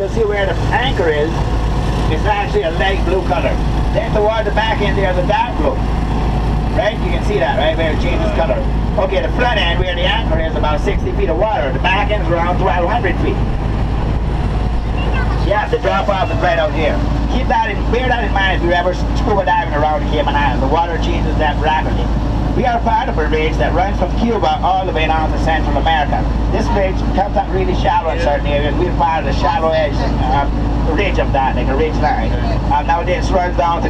you'll see where the anchor is, it's actually a light blue color. Then toward the back end there's a dark blue. Right? You can see that, right? Where it changes color. Okay, the front end where the anchor is about 60 feet of water. The back end is around 1,200 feet. Yeah, the drop off is right out here. Bear that in mind if you're ever scuba diving around the Cayman Islands. The water changes that rapidly. We are part of a ridge that runs from Cuba all the way down to Central America. This ridge comes up really shallow in certain areas. We're part of the shallow edge ridge of that, like a ridge line. Now this runs down to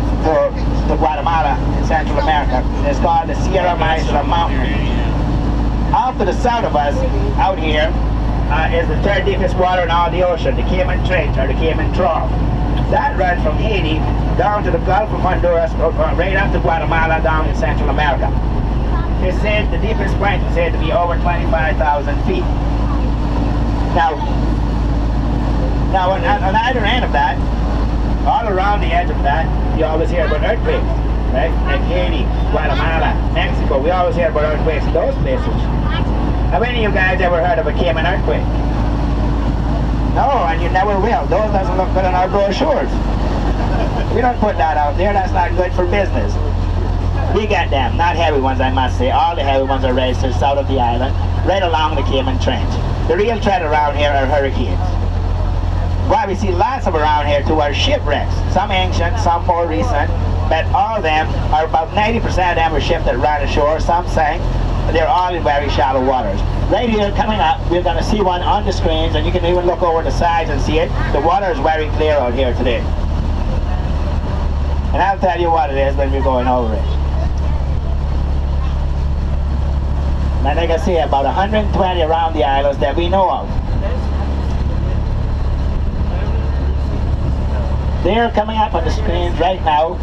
Guatemala in Central America. It's called the Sierra Maestra Mountain. Off to the south of us, out here, is the third deepest water in all the ocean, the Cayman Trench or the Cayman Trough. That runs from Haiti down to the Gulf of Honduras, right up to Guatemala down in Central America. It's said the deepest point is said to be over 25,000 feet. Now on either end of that, all around the edge of that, you always hear about earthquakes, right? Like Haiti, Guatemala, Mexico, we always hear about earthquakes in those places. Have any of you guys ever heard of a Cayman earthquake? No, and you never will. Those doesn't look good on our brochures. We don't put that out there. That's not good for business. We get them, not heavy ones, I must say. All the heavy ones are registered south of the island, right along the Cayman Trench. The real threat around here are hurricanes. Why we see lots of around here too are shipwrecks. Some ancient, some more recent, but all of them are about 90% of them are ships that ran ashore. Some sank. They're all in very shallow waters. Right here, coming up, we're going to see one on the screens, and you can even look over the sides and see it. The water is very clear out here today. And I'll tell you what it is when we're going over it. And like I say, about 120 around the islands that we know of. They're coming up on the screens right now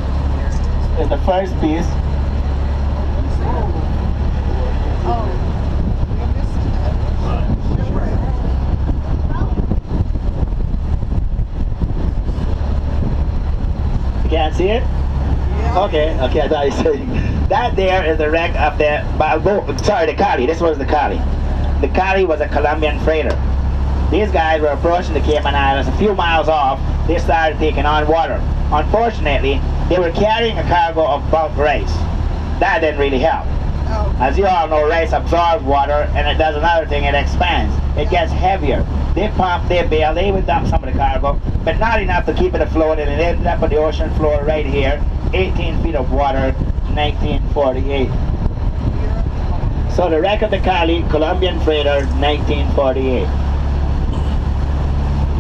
is the first piece. You can't see it? Okay, I thought you said that there is the wreck of the the Cali. This was the Cali. The Cali was a Colombian freighter. These guys were approaching the Cayman Islands. A few miles off, they started taking on water. Unfortunately, they were carrying a cargo of bulk rice. That didn't really help. As you all know, rice absorbs water, and it does another thing, it expands. It gets heavier. They pump, they bail, they even dump some of the cargo, but not enough to keep it afloat, and it ended up on the ocean floor right here, 18 feet of water, 1948. So the wreck of the Cali, Colombian freighter, 1948.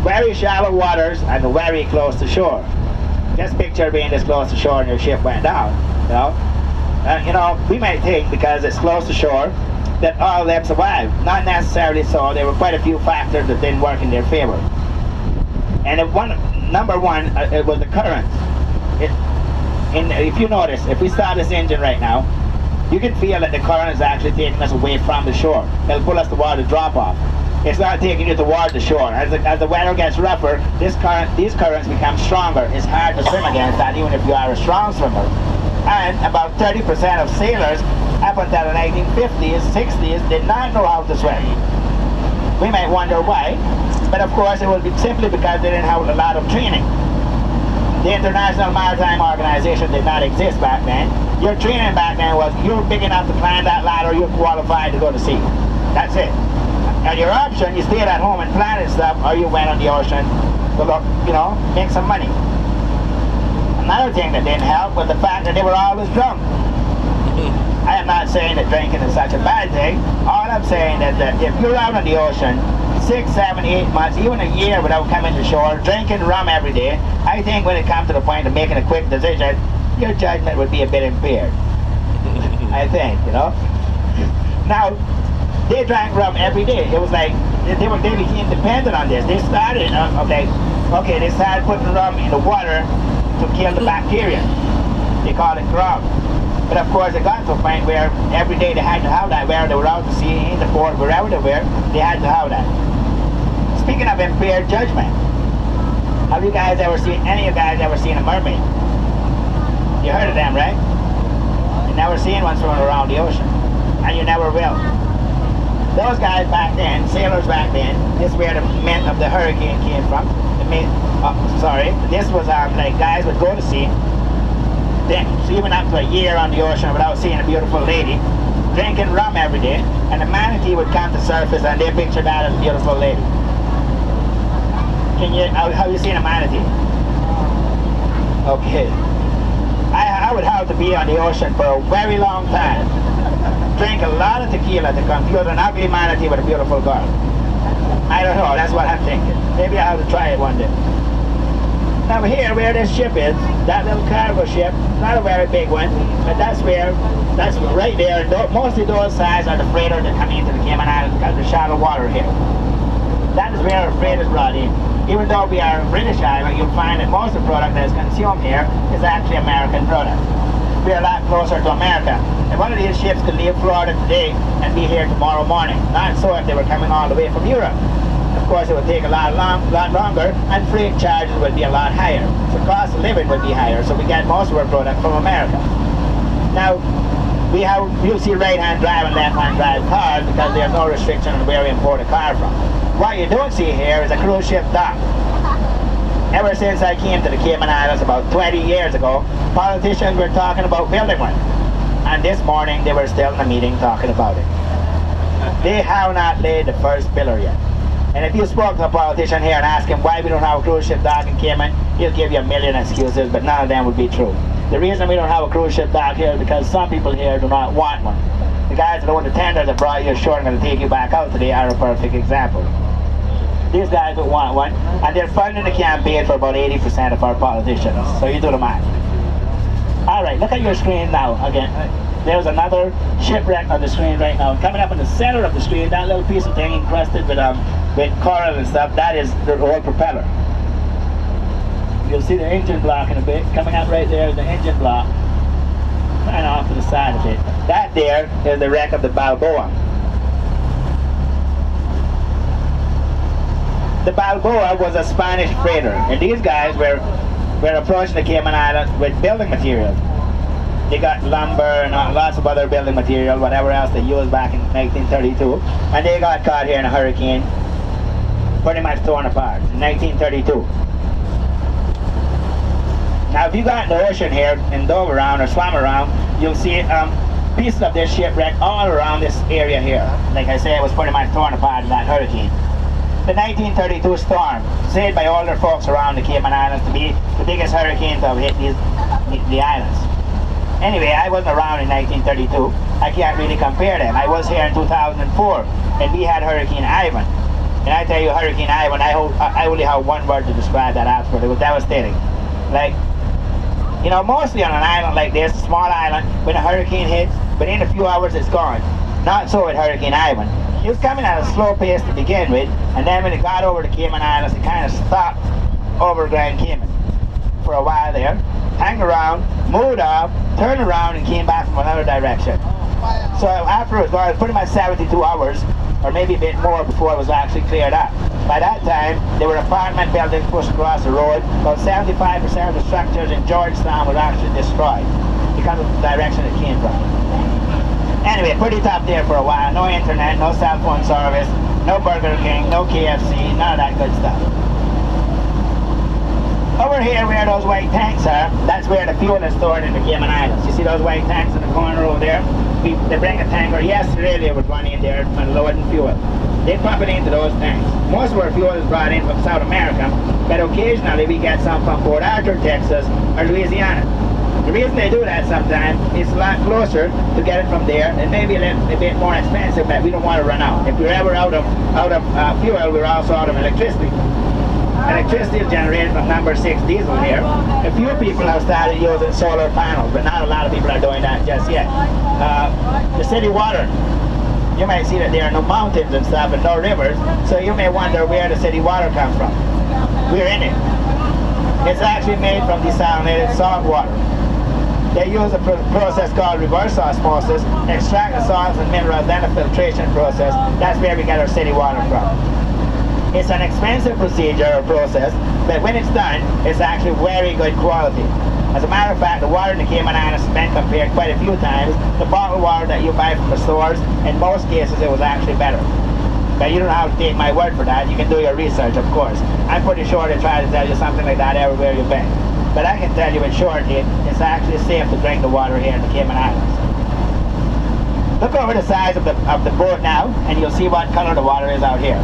Very shallow waters and very close to shore. Just picture being this close to shore and your ship went down, you know. We might think because it's close to shore that all of them survived. Not necessarily so. There were quite a few factors that didn't work in their favor. And number one, it was the current. If you notice, if we start this engine right now, you can feel that the current is actually taking us away from the shore. It'll pull us toward the drop off. It's not taking you toward the shore. As the weather gets rougher, these currents become stronger. It's hard to swim against that, even if you are a strong swimmer. And about 30% of sailors, up until the 1950s, 60s, did not know how to swim. We might wonder why, but of course it would be simply because they didn't have a lot of training. The International Maritime Organization did not exist back then. Your training back then was, you're big enough to climb that ladder, you're qualified to go to sea. That's it. And your option, you stayed at home and planned stuff, or you went on the ocean to look, make some money. Another thing that didn't help was the fact that they were always drunk. I am not saying that drinking is such a bad thing. All I'm saying is that if you're out on the ocean 6, 7, 8 months, even a year without coming to shore, drinking rum every day, I think when it comes to the point of making a quick decision, your judgment would be a bit impaired. I think, Now, they drank rum every day. It was like, they became dependent on this. They started, they started putting rum in the water to kill the bacteria. They call it rum. But of course it got to a point where every day they had to have that, where they were out to sea, in the port, wherever they were, they had to have that. Speaking of impaired judgment, have you guys ever seen, any of you guys ever seen a mermaid? You heard of them, right? You never seen one swimming around the ocean. And you never will. Those guys back then, sailors back then, this is where the men of the hurricane came from. The this was like guys would go to sea, so even up to a year on the ocean without seeing a beautiful lady, drinking rum every day, and a manatee would come to surface and they picture that as a beautiful lady. Have you seen a manatee? Okay. I would have to be on the ocean for a very long time. Drink a lot of tequila to confuse an ugly manatee with a beautiful girl. I don't know, that's what I'm thinking. Maybe I'll have to try it one day. Now here, where this ship is, that little cargo ship, not a very big one, but that's right there. Mostly those sides are the freighters that come into the Cayman Islands because of the shallow water here. That is where our freight is brought in. Even though we are a British island, you'll find that most of the product that is consumed here is actually American product. We are a lot closer to America. And one of these ships could leave Florida today and be here tomorrow morning. Not so if they were coming all the way from Europe. Of course, it would take a lot longer, and freight charges would be a lot higher. So cost of living would be higher, so we get most of our product from America. Now, you'll see right-hand drive and left-hand drive cars because there's no restriction on where we import a car from. What you don't see here is a cruise ship dock. Ever since I came to the Cayman Islands about 20 years ago, politicians were talking about building one. And this morning they were still in a meeting talking about it. They have not laid the first pillar yet. And if you spoke to a politician here and ask him why we don't have a cruise ship dock in Cayman, he'll give you a million excuses, but none of them would be true. The reason we don't have a cruise ship dock here is because some people here do not want one. The guys that own the tender that brought you ashore and going to take you back out today are a perfect example. These guys don't want one, and they're funding the campaign for about 80% of our politicians. So you do the math. All right, look at your screen now. Again, there's another shipwreck on the screen right now. Coming up in the center of the screen, that little piece of thing encrusted with coral and stuff, that is the old propeller. You'll see the engine block in a bit. Coming up right there is the engine block. Kind of off to the side of it. That there is the wreck of the Balboa. The Balboa was a Spanish freighter, and these guys were approaching the Cayman Islands with building materials. They got lumber and lots of other building material, whatever else they used back in 1932, and they got caught here in a hurricane, pretty much torn apart in 1932. Now if you got in the ocean here and dove around or swam around, you'll see pieces of this shipwreck all around this area here. Like I say, it was pretty much torn apart in that hurricane. The 1932 storm, said by older folks around the Cayman Islands to be the biggest hurricane to have hit the islands. Anyway, I wasn't around in 1932. I can't really compare them. I was here in 2004, and we had Hurricane Ivan. And I tell you, Hurricane Ivan, I only have one word to describe that afterward. It was devastating. Like, you know, mostly on an island like this, a small island, when a hurricane hits, within a few hours it's gone. Not so with Hurricane Ivan. It was coming at a slow pace to begin with, and then when it got over the Cayman Islands, it kind of stopped over Grand Cayman for a while there, hung around, moved off, turned around, and came back from another direction. So after it was gone, it was pretty much 72 hours, or maybe a bit more before it was actually cleared up. By that time, there were apartment buildings pushed across the road. About 75% of the structures in Georgetown were actually destroyed because of the direction it came from. Anyway, pretty tough there for a while. No internet, no cell phone service, no Burger King, no KFC, none of that good stuff. Over here where those white tanks are, that's where the fuel is stored in the Cayman Islands. You see those white tanks in the corner over there? They bring a tanker. Yesterday there was one in there unloading fuel. They pump it into those tanks. Most of our fuel is brought in from South America, but occasionally we get some from Port Arthur, Texas, or Louisiana. The reason they do that sometimes is a lot closer to get it from there. It may be a bit more expensive, but we don't want to run out. If we're ever out of fuel, we're also out of electricity. Electricity is generated from number 6 diesel here. A few people have started using solar panels, but not a lot of people are doing that just yet. The city water, you might see that there are no mountains and stuff and no rivers, so you may wonder where the city water comes from. We're in it. It's actually made from desalinated salt water. They use a process called reverse osmosis, extract the salts and minerals, then a filtration process. That's where we get our city water from. It's an expensive procedure or process, but when it's done, it's actually very good quality. As a matter of fact, the water in the Cayman Islands has been compared quite a few times. The bottled water that you buy from the stores, in most cases it was actually better. But you don't have to take my word for that. You can do your research, of course. I'm pretty sure they try to tell you something like that everywhere you've been. But I can tell you in shortly, it's actually safe to drink the water here in the Cayman Islands. Look over the size of the boat now, and you'll see what color the water is out here.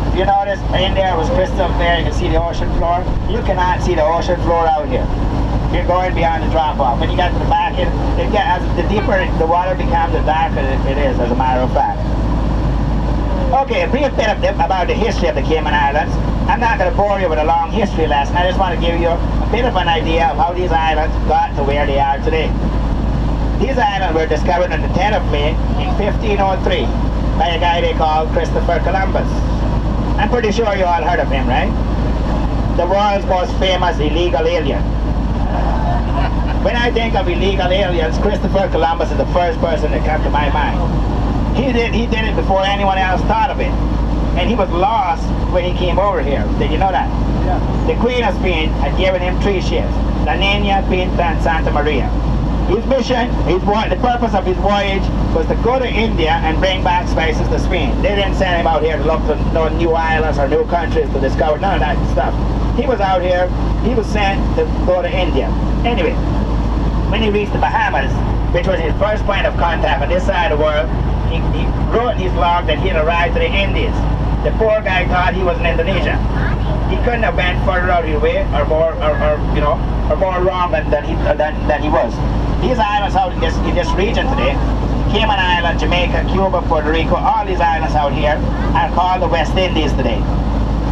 If you notice, in there was crystal clear. You can see the ocean floor. You cannot see the ocean floor out here. You're going beyond the drop-off. When you get to the back, the deeper the water becomes, the darker it is, as a matter of fact. Okay, a brief bit about the history of the Cayman Islands. I'm not going to bore you with a long history lesson. I just want to give you a bit of an idea of how these islands got to where they are today. These islands were discovered on the 10th of May in 1503 by a guy they called Christopher Columbus. I'm pretty sure you all heard of him, right? The world's most famous illegal alien. When I think of illegal aliens, Christopher Columbus is the first person that comes to my mind. He did it before anyone else thought of it. And he was lost when he came over here. Did you know that? Yeah. The Queen of Spain had given him 3 ships, La Nina, Pinta, and Santa Maria. His mission, the purpose of his voyage was to go to India and bring back spices to Spain. They didn't send him out here to look for no new islands or new countries to discover, none of that stuff. He was out here, he was sent to go to India. Anyway, when he reached the Bahamas, which was his first point of contact on this side of the world, he wrote in his log that he had arrived to the Indies. The poor guy thought he was in Indonesia. He couldn't have went further out of his way or more wrong than he was. These islands out in this region today, Cayman Island, Jamaica, Cuba, Puerto Rico, all these islands out here are called the West Indies today.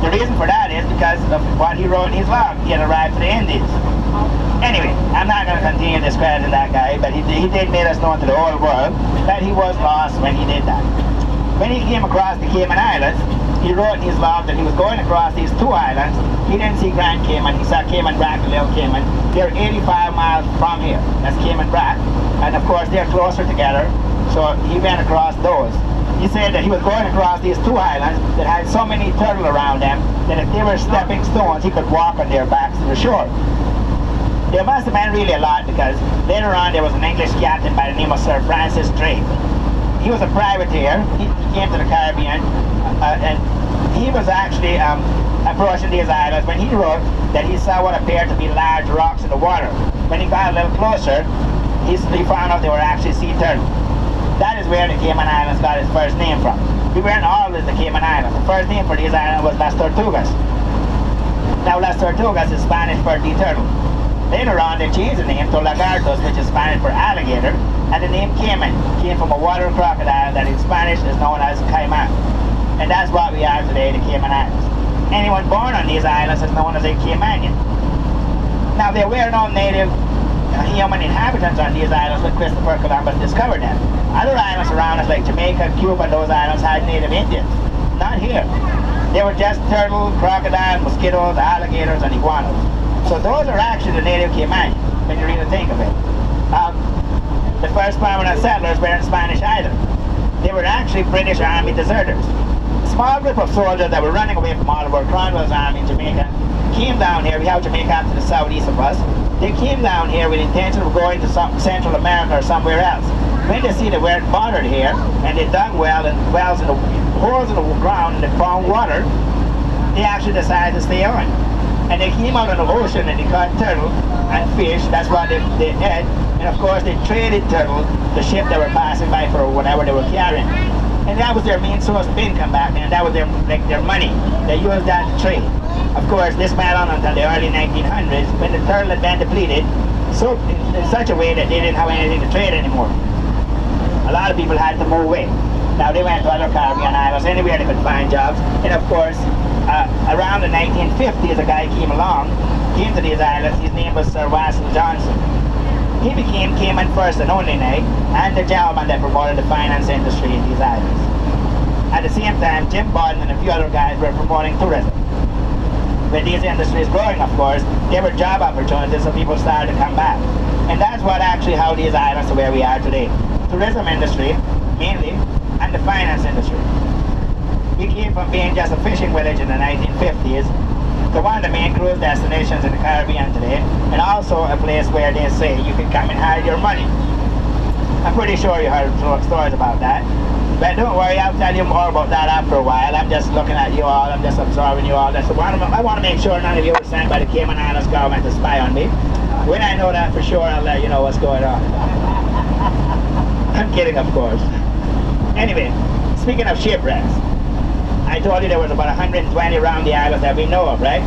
The reason for that is because of what he wrote in his log. He had arrived to the Indies. Anyway, I'm not going to continue discrediting that guy, but he did make us known to the whole world that he was lost when he did that. When he came across the Cayman Islands, he wrote in his log that he was going across these 2 islands. He didn't see Grand Cayman, he saw Cayman Brac and Little Cayman. They're 85 miles from here. That's Cayman Brac. And of course they're closer together, so he went across those. He said that he was going across these 2 islands that had so many turtle around them that if they were stepping stones, he could walk on their backs to the shore. There must have been really a lot, because later on there was an English captain by the name of Sir Francis Drake. He was a privateer. He came to the Caribbean and he was actually approaching these islands when he wrote that he saw what appeared to be large rocks in the water. When he got a little closer, he found out they were actually sea turtles. That is where the Cayman Islands got its first name from. We weren't always the Cayman Islands. The first name for these islands was Las Tortugas. Now Las Tortugas is Spanish for the turtle. Later on, they changed the name to Lagartos, which is Spanish for alligator, and the name Cayman came from a water crocodile that in Spanish is known as Cayman. And that's what we are today, the Cayman Islands. Anyone born on these islands is known as a Caymanian. Now, there were no native human inhabitants on these islands when Christopher Columbus discovered them. Other islands around us, like Jamaica, Cuba, those islands had native Indians. Not here. They were just turtle, crocodile, mosquitoes, alligators, and iguanas. So those are actually the native Caymanians, when you really think of it. The first permanent settlers weren't Spanish either. They were actually British Army deserters. A small group of soldiers that were running away from Oliver Cromwell's army in Jamaica came down here. We have Jamaica up to the southeast of us. They came down here with the intention of going to Central America or somewhere else. When they see they weren't bothered here, and they dug holes in the ground and they found water, they actually decided to stay on. And they came out on the ocean and they caught turtle and fish. That's what they had. And of course they traded turtle to ship that were passing by for whatever they were carrying. And that was their main source of income back then. That was their money. They used that to trade. Of course, this went on until the early 1900s when the turtle had been depleted so in such a way that they didn't have anything to trade anymore. A lot of people had to move away. Now they went to other Caribbean islands, anywhere they could find jobs. And of course, around the 1950s, a guy came to these islands. His name was Sir Wassel Johnson. He became Cayman first and only knight, and the gentleman that promoted the finance industry in these islands. At the same time, Jim Borden and a few other guys were promoting tourism. With these industries growing, of course, there were job opportunities, so people started to come back. And that's what actually how these islands are where we are today. Tourism industry, mainly, and the finance industry. We came from being just a fishing village in the 1950s to one of the main cruise destinations in the Caribbean today, and also a place where they say you can come and hide your money. I'm pretty sure you heard stories about that. But don't worry, I'll tell you more about that after a while. I'm just looking at you all, I'm just observing you all. I want to make sure none of you were sent by the Cayman Islands government to spy on me. When I know that for sure, I'll let you know what's going on. I'm kidding, of course. Anyway, speaking of shipwrecks, I told you there was about 120 around the islands that we know of, right?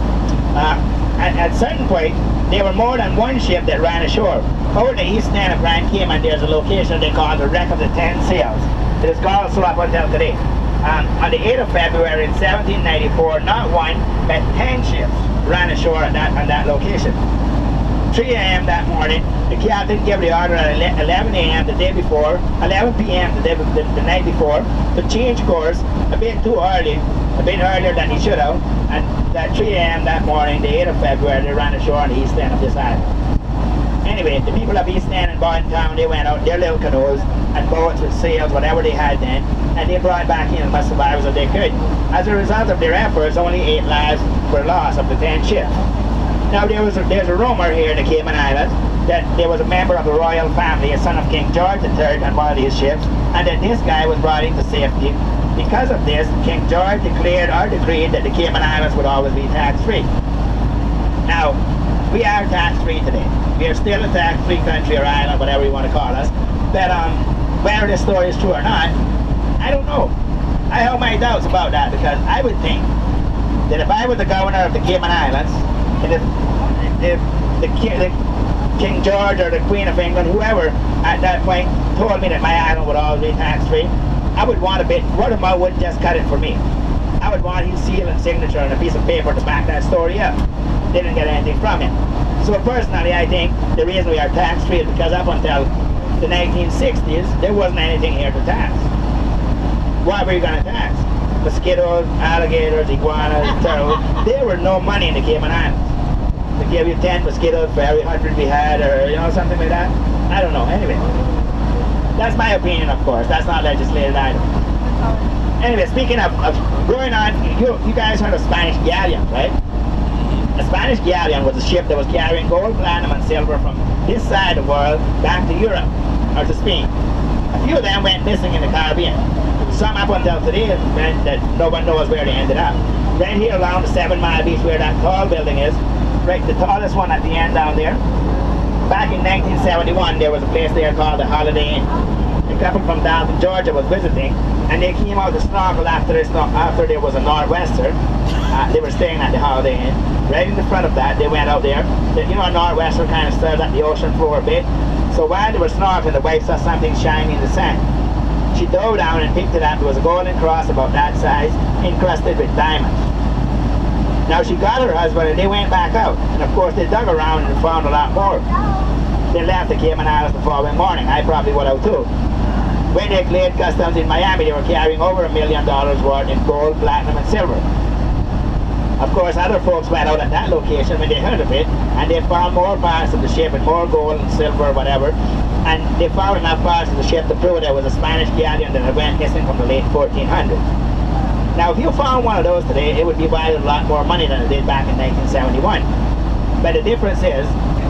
At a certain point, there were more than one ship that ran ashore. Over the east end of Grand Cayman, there's a location they call the Wreck of the 10 Sails. It is called so up until today. On the 8th of February in 1794, not one, but 10 ships ran ashore on that location. 3 a.m. that morning, the captain gave the order at 11 a.m. the day before, 11 p.m. the night before, to change course a bit too early, a bit earlier than he should have, and at 3 a.m. that morning, the 8th of February, they ran ashore on the east end of this island. Anyway, the people of East End and Boyntown, they went out their little canoes and boats with sails, whatever they had then, and they brought back in as much survivors as they could. As a result of their efforts, only 8 lives were lost of the 10 ships. Now there's a rumor here in the Cayman Islands that there was a member of the royal family, a son of King George III, on one of these ships, and that this guy was brought into safety. Because of this, King George declared or decreed that the Cayman Islands would always be tax-free. Now, we are tax-free today. We are still a tax-free country or island, whatever you want to call us. But whether this story is true or not, I don't know. I have my doubts about that, because I would think that if I was the governor of the Cayman Islands, and if the King George or the Queen of England, whoever at that point told me that my island would always be tax-free, I would want a bit, word of mouth wouldn't just cut it for me. I would want his seal and signature on a piece of paper to back that story up. Didn't get anything from him. So personally, I think the reason we are tax-free is because up until the 1960s, there wasn't anything here to tax. What were you going to tax? Mosquitoes, alligators, iguanas, turtles. There were no money in the Cayman Islands. They gave you 10 mosquitoes for every 100 we had, or something like that. I don't know. Anyway, that's my opinion, of course. That's not legislated either. Anyway, speaking of going on, you guys heard of Spanish galleons, right? A Spanish galleon was a ship that was carrying gold, platinum, and silver from this side of the world back to Europe, or to Spain. A few of them went missing in the Caribbean. Some up until today that no one knows where they ended up. Right here along the 7 Mile Beach where that tall building is, right, the tallest one at the end down there. Back in 1971, there was a place there called the Holiday Inn. A couple from Dalton, Georgia was visiting, and they came out to snorkel after there was a nor'wester. They were staying at the Holiday Inn. Right in the front of that, they went out there. A nor'wester kind of stirs at the ocean floor a bit. So while they were snorkeling, the wife saw something shiny in the sand. She dove down and picked it up. It was a golden cross about that size, encrusted with diamonds. Now she got her husband and they went back out. And of course they dug around and found a lot more. They left the Cayman Islands the following morning. I probably would have too. When they cleared customs in Miami, they were carrying over $1 million worth in gold, platinum, and silver. Of course, other folks went out at that location when they heard of it, and they found more parts of the ship and more gold and silver, whatever. And they found enough parts of the ship to prove there was a Spanish galleon that had went missing from the late 1400s. Now, if you found one of those today, it would be valued a lot more money than it did back in 1971. But the difference is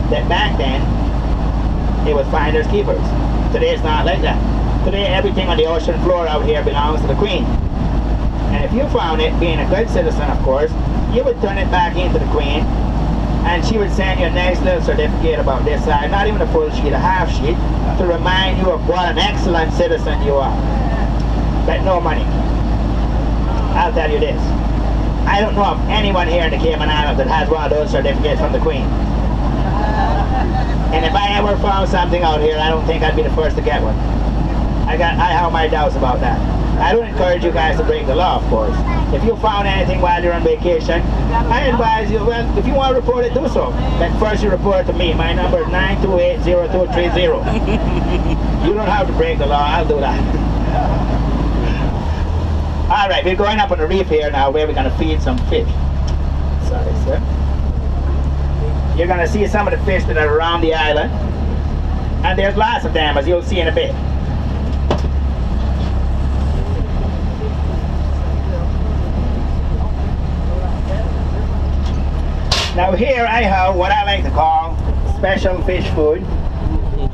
that back then, it was finders keepers. Today, it's not like that. Today, everything on the ocean floor out here belongs to the Queen. And if you found it, being a good citizen, of course, you would turn it back into the Queen, and she would send you a nice little certificate about this size, not even a full sheet, a half sheet, to remind you of what an excellent citizen you are. But no money. I'll tell you this. I don't know of anyone here in the Cayman Islands that has one of those certificates from the Queen. And if I ever found something out here, I don't think I'd be the first to get one. I have my doubts about that. I don't encourage you guys to break the law, of course. If you found anything while you're on vacation, I advise you, well, if you want to report it, do so. But first you report it to me. My number is 928-0230. You don't have to break the law, I'll do that. Alright, we're going up on the reef here now where we're going to feed some fish. Sorry, sir. You're going to see some of the fish that are around the island. And there's lots of them, as you'll see in a bit. Now here I have what I like to call special fish food.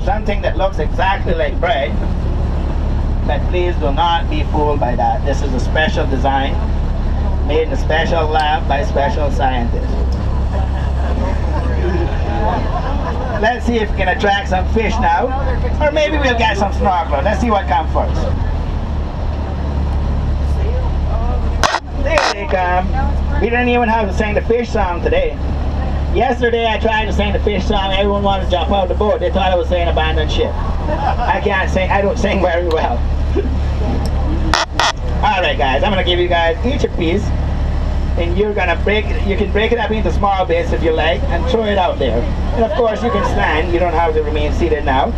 Something that looks exactly like bread. But please do not be fooled by that. This is a special design made in a special lab by special scientists. Let's see if we can attract some fish now. Or maybe we'll get some snorkelers. Let's see what comes first. There they come. We didn't even have to sing the fish song today. Yesterday I tried to sing the fish song. Everyone wanted to jump out of the boat. They thought I was saying abandoned ship. I can't sing. I don't sing very well. Alright guys, I'm going to give you guys each a piece. And you're going to break it. You can break it up into small bits if you like and throw it out there. And of course you can stand. You don't have to remain seated now.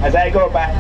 As I go back.